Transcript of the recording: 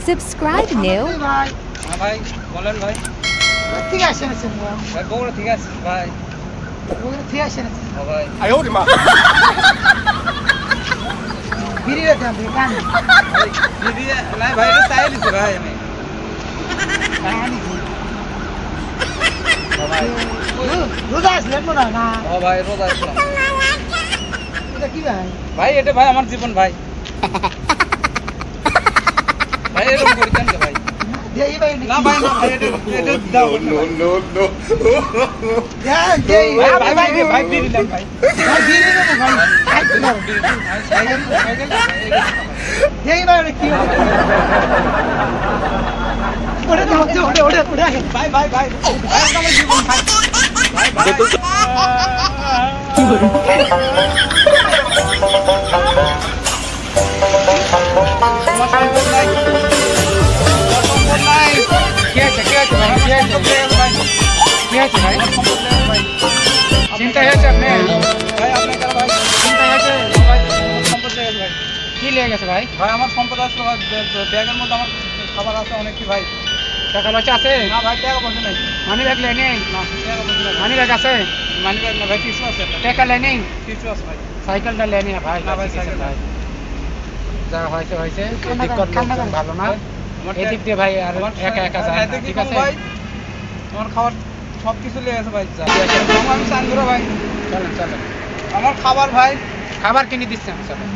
Subscribe now. ভাই হ্যাঁ ভাই বলেন ভাই ঠিক আছে আছেন ভাই বগুড়া ঠিক আছে ভাই ঠিক আছে হ্যাঁ ভাই বিরিয়ে দাম গান দিদি নাই ভাই এটা চাই দিছে ভাই আমি রোজা আসলেন মনে হয় না ও ভাই রোজা আসলাম এটা কি ভাই ভাই এটা ভাই আমার জীবন ভাই ভাই এরকম করি কেন ভাই দেই ভাই না ভাই না ভাই এটা দাও নো দেই ভাই ভাই ভাই বিড়ি দেন ভাই বিরিয়ে না ভাই দেই ভাই কি ওরে দাও ওরে ভাই ভাই ভাই ভাই আমার জীবন ভাই ভাই ভাই কি বলে তোমার সম্পদ নাই সম্পদ নাই কি আছে ভাই কি আছে কি আছে ভাই চিন্তা হয়েছে আপনি ভাই আপনার কাছে ভাই চিন্তা হয়েছে ভাই সম্পদ লেগে ভাই কি লেগে গেছে ভাই ভাই আমার সম্পদ আসলো ব্যাগের মধ্যে আমার খাবার আছে অনেক কি ভাই টাকা পয়সা আছে না ভাই টাকা পয়সা নাই মানি ব্যাগ লেনে না টাকা পয়সা নাই মানি ব্যাগ আছে মানি ব্যাগ না ভাই টিস্যু আছে টাকা লেনে টিস্যু আছে ভাই সাইকেলটা লেনে ভাই না ভাই সাইকেল ভাই যা হয়েছে এদিক ভালো না আমার এদিক দিয়ে ভাই আর একা একা যায় না, ঠিক আছে ভাই আমার খাবার সব কিছু লেগে আছে ভাই আমি চান করে ভাই চলেন আমার খাবার ভাই খাবার কিনে দিচ্ছেন চলেন